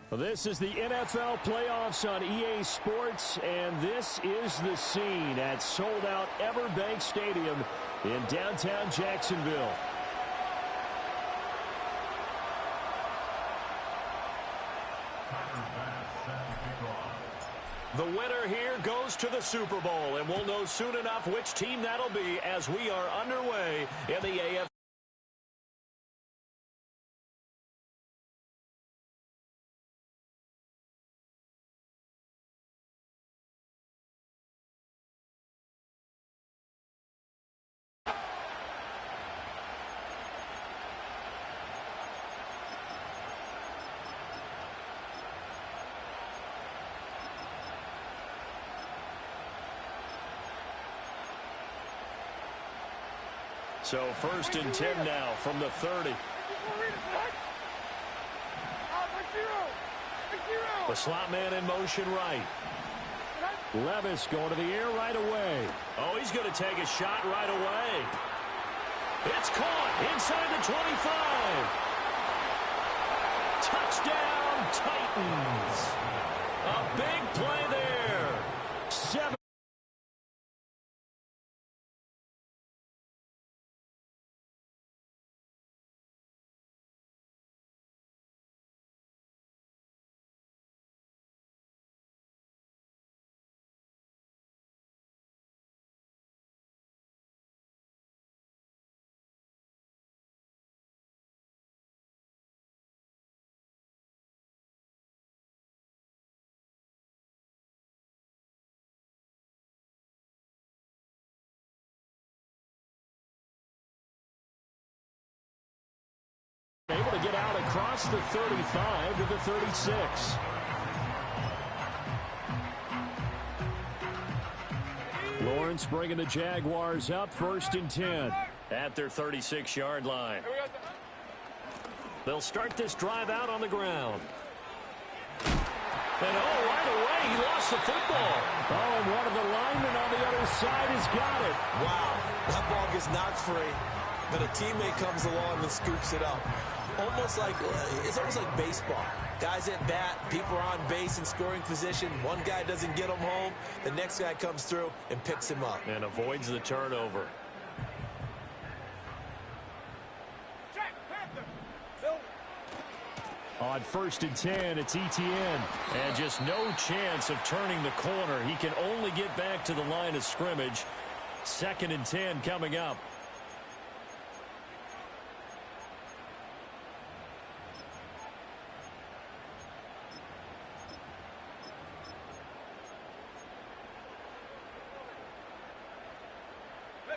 Well, this is the NFL playoffs on EA Sports, and this is the scene at sold-out Everbank Stadium in downtown Jacksonville. The winner here goes to the Super Bowl, and we'll know soon enough which team that'll be as we are underway in the AFC. So 1st and 10 now from the 30. The slot man in motion right. Levis going to the air right away. Oh, he's going to take a shot right away. It's caught inside the 25. Touchdown, Titans. A big play there. 7. Able to get out across the 35 to the 36. Lawrence bringing the Jaguars up 1st and 10 at their 36-yard line. They'll start this drive out on the ground. And right away, he lost the football. Oh, and one of the linemen on the other side has got it. Wow, that ball gets knocked free, but a teammate comes along and scoops it up. It's almost like baseball. Guys at bat, people are on base in scoring position. One guy doesn't get him home. The next guy comes through and picks him up. And avoids the turnover. On 1st and 10, it's ETN. And just no chance of turning the corner. He can only get back to the line of scrimmage. 2nd and 10 coming up.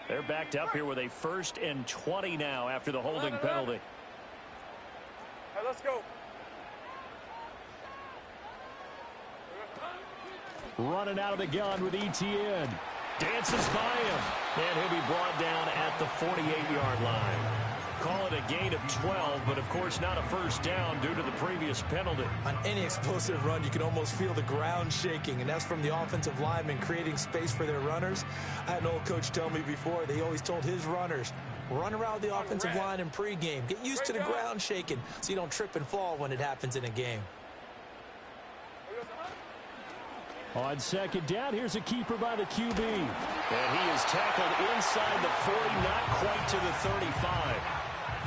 They're backed up here with a 1st and 20 now after the holding penalty. All right, let's go. Running out of the gun with ETN. Dances by him. And he'll be brought down at the 48-yard line. Call it a gain of 12, but of course not a first down due to the previous penalty. On any explosive run, you can almost feel the ground shaking, and that's from the offensive linemen creating space for their runners. I had an old coach tell me before, they always told his runners, run around the offensive line in pregame. Get used to the ground shaking so you don't trip and fall when it happens in a game. On 2nd down, here's a keeper by the QB. And he is tackled inside the 40, not quite to the 35.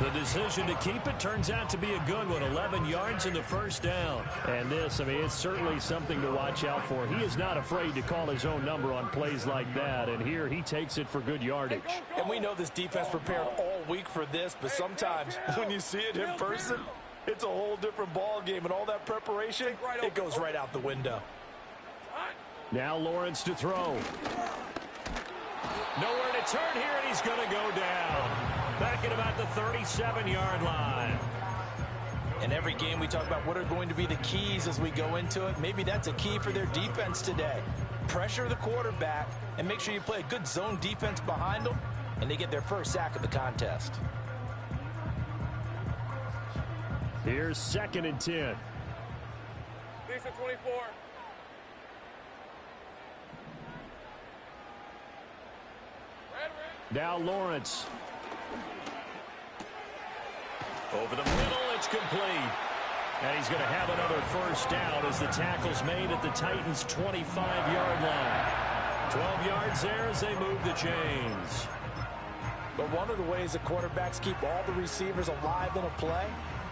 The decision to keep it turns out to be a good one. 11 yards in the first down. And this, it's certainly something to watch out for. He is not afraid to call his own number on plays like that. And here he takes it for good yardage. And we know this defense prepared all week for this, but sometimes when you see it in person, it's a whole different ball game. And all that preparation, it goes right out the window. Now Lawrence to throw. Nowhere to turn here, and he's going to go down. Back at about the 37-yard line. In every game, we talk about what are going to be the keys as we go into it. Maybe that's a key for their defense today. Pressure the quarterback and make sure you play a good zone defense behind them, and they get their first sack of the contest. Here's 2nd and 10. Decent 24. Now Lawrence. Over the middle, it's complete. And he's going to have another first down as the tackle's made at the Titans' 25-yard line. 12 yards there as they move the chains. But one of the ways the quarterbacks keep all the receivers alive in a play,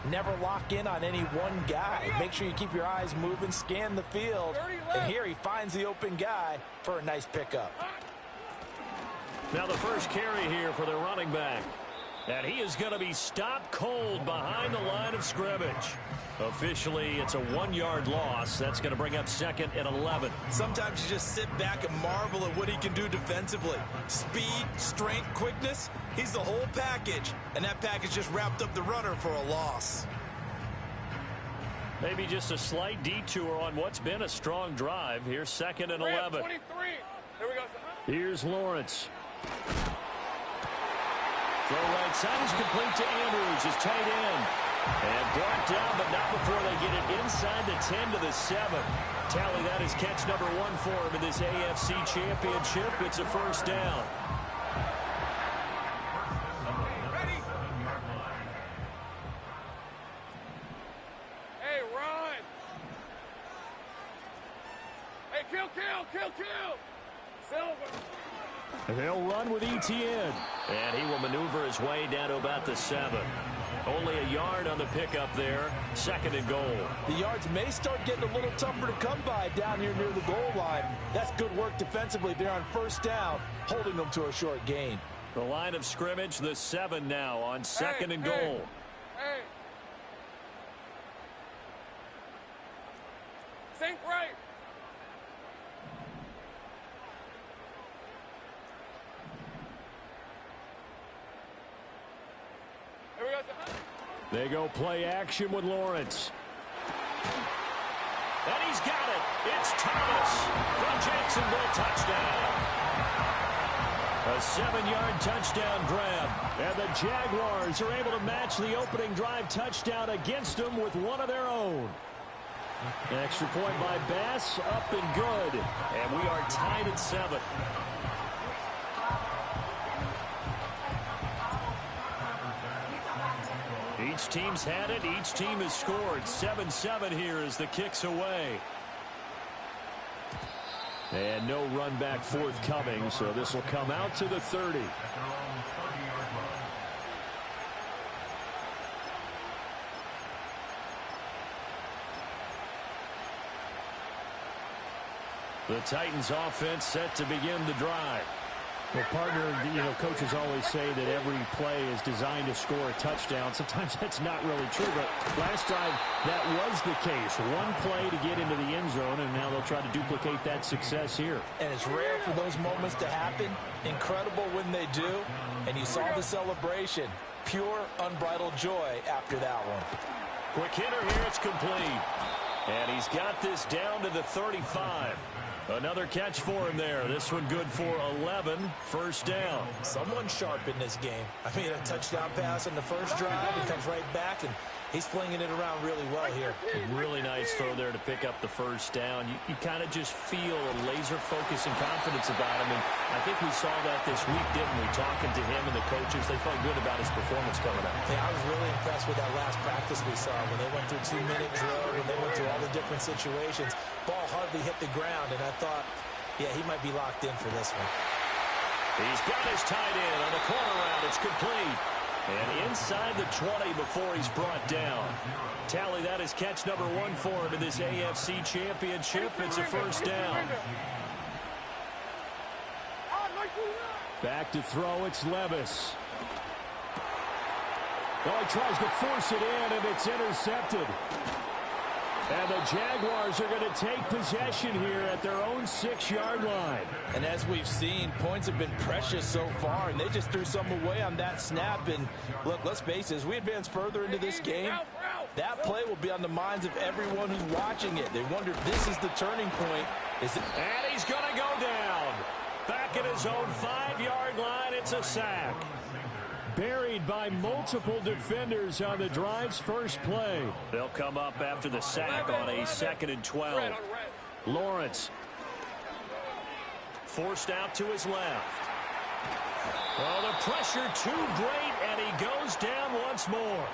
never lock in on any one guy. Make sure you keep your eyes moving, scan the field. And here he finds the open guy for a nice pickup. Now the first carry here for the running back. And he is going to be stopped cold behind the line of scrimmage. Officially, it's a 1-yard loss. That's going to bring up 2nd and 11. Sometimes you just sit back and marvel at what he can do defensively. Speed, strength, quickness. He's the whole package. And that package just wrapped up the runner for a loss. Maybe just a slight detour on what's been a strong drive. Here's 2nd and 11. 23. Here we go. Here's Lawrence. Throw right side is complete to Andrews, his tight end. And brought down, but not before they get it inside the 10 to the 7. Tally, that is catch number 1 for him in this AFC Championship. It's a first down. Ready? Hey, run. Hey, kill. Silver. They'll run with ETN. And he will maneuver his way down to about the 7. Only a yard on the pickup there. 2nd and goal. The yards may start getting a little tougher to come by down here near the goal line. That's good work defensively there on first down, holding them to a short gain. The line of scrimmage, the 7 now on 2nd and goal. Hey. Sink right. Here we go. They go play action with Lawrence. And he's got it. It's Thomas from Jacksonville, touchdown. A 7-yard touchdown grab. And the Jaguars are able to match the opening drive touchdown against them with one of their own. An extra point by Bass, up and good. And we are tied at 7. Each team's had it. Each team has scored. 7-7 here as the kick's away. And no run back forthcoming, so this will come out to the 30. The Titans offense set to begin the drive. Well, partner, coaches always say that every play is designed to score a touchdown. Sometimes that's not really true, but last drive, that was the case. One play to get into the end zone, and now they'll try to duplicate that success here. And it's rare for those moments to happen. Incredible when they do. And you saw the celebration. Pure, unbridled joy after that one. Quick hitter here, it's complete. And he's got this down to the 35. Another catch for him there. This one good for 11. First down. Someone sharp in this game. I mean, a touchdown pass in the first drive. He comes right back, and he's flinging it around really well here. Really nice throw there to pick up the first down. You kind of just feel a laser focus and confidence about him. And I think we saw that this week, didn't we? Talking to him and the coaches, they felt good about his performance coming up. Yeah, I was really impressed with that last practice we saw when they went through 2-minute drill, when they went through all the different situations. Ball hardly hit the ground, and I thought, yeah, he might be locked in for this one. He's got his tight end on the corner route. It's complete. And inside the 20 before he's brought down. Tally, that is catch number 1 for him in this AFC Championship. It's a first down. Back to throw, it's Levis. Oh, he tries to force it in, and it's intercepted. And the Jaguars are going to take possession here at their own 6-yard line. And as we've seen, points have been precious so far, and they just threw some away on that snap. And look, let's face it, as we advance further into this game, that play will be on the minds of everyone who's watching it. They wonder if this is the turning point. And he's going to go down. Back at his own 5-yard line, it's a sack. Buried by multiple defenders on the drive's first play. They'll come up after the sack on a 2nd and 12. Lawrence forced out to his left. Oh, the pressure too great, and he goes down once more.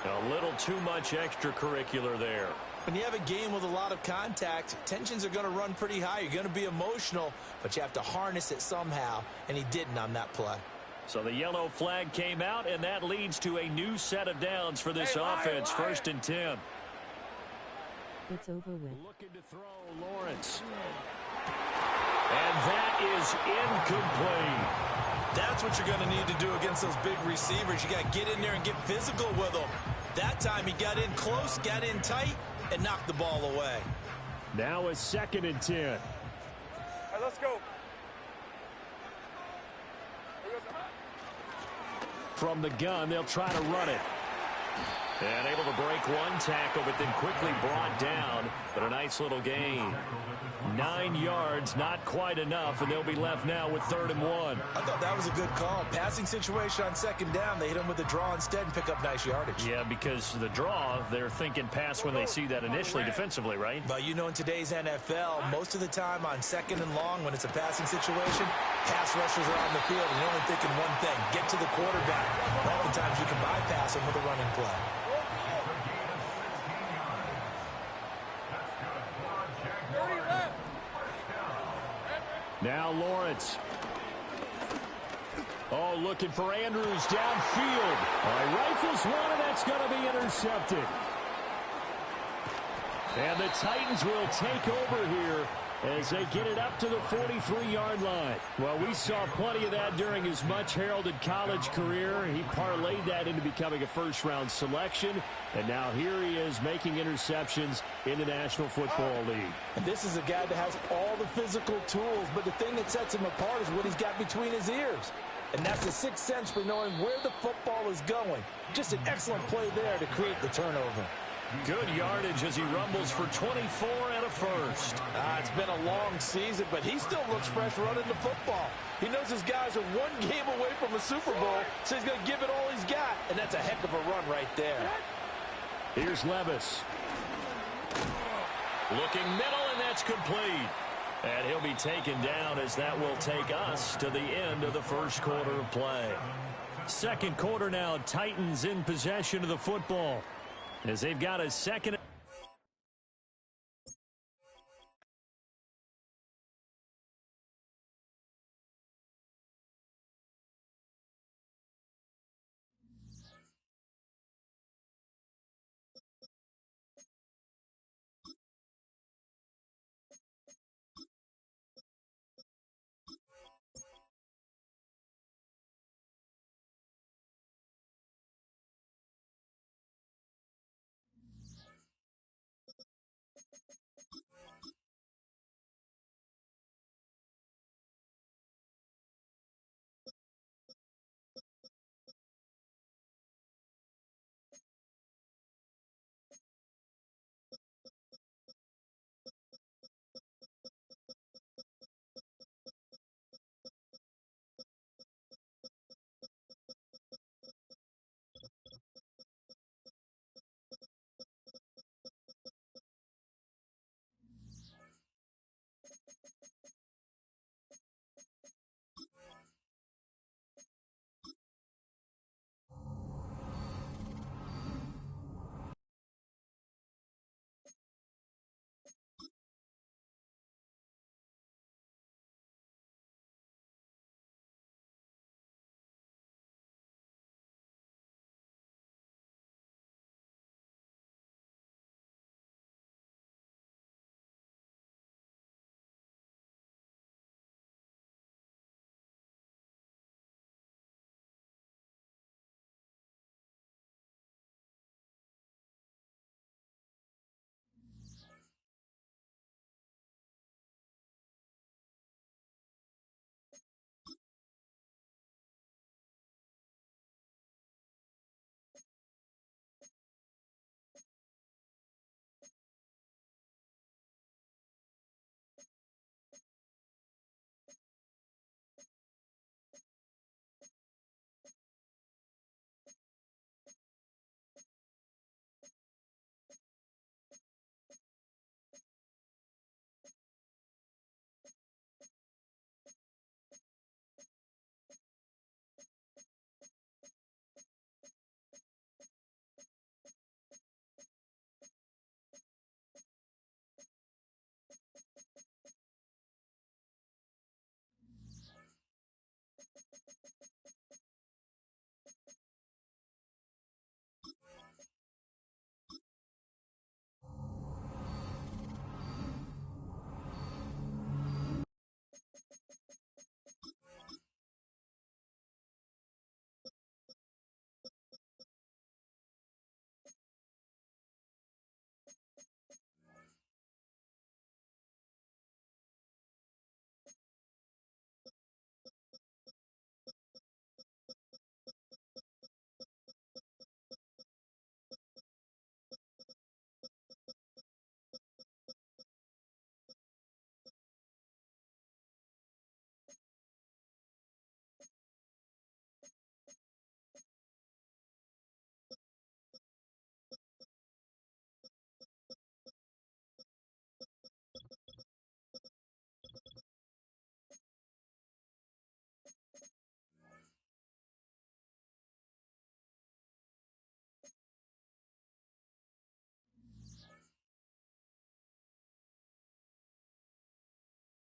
A little too much extracurricular there. When you have a game with a lot of contact, tensions are going to run pretty high. You're going to be emotional, but you have to harness it somehow, and he didn't on that play. So the yellow flag came out, and that leads to a new set of downs for this offense. First and 10. It's over with. Looking to throw, Lawrence. And that is incomplete. That's what you're going to need to do against those big receivers. You got to get in there and get physical with them. That time he got in close, got in tight, and knocked the ball away. Now a 2nd and 10. All right, let's go. From the gun, they'll try to run it. And able to break one tackle, but then quickly brought down. But a nice little gain. 9 yards, not quite enough, and they'll be left now with 3rd and 1. I thought that was a good call. Passing situation on 2nd down. They hit him with the draw instead and pick up nice yardage. Yeah, because the draw, they're thinking pass when they see that initially defensively, right? But you know, in today's NFL, most of the time on 2nd and long, when it's a passing situation, pass rushers are on the field, and you're only thinking one thing, get to the quarterback. And oftentimes you can bypass him with a running play. Now Lawrence. Oh, looking for Andrews downfield. All right, rifles one, and that's going to be intercepted. And the Titans will take over here as they get it up to the 43-yard line. Well, we saw plenty of that during his much-heralded college career. He parlayed that into becoming a first-round selection, and now here he is making interceptions in the National Football League. And this is a guy that has all the physical tools, but the thing that sets him apart is what he's got between his ears. And that's the sixth sense for knowing where the football is going. Just an excellent play there to create the turnover. Good yardage as he rumbles for 24 and a first. It's been a long season, but he still looks fresh running the football. He knows his guys are one game away from a Super Bowl, so he's going to give it all he's got. And that's a heck of a run right there. Here's Levis. Looking middle, and that's complete. And he'll be taken down as that will take us to the end of the first quarter of play. Second quarter now, Titans in possession of the football as they've got a second.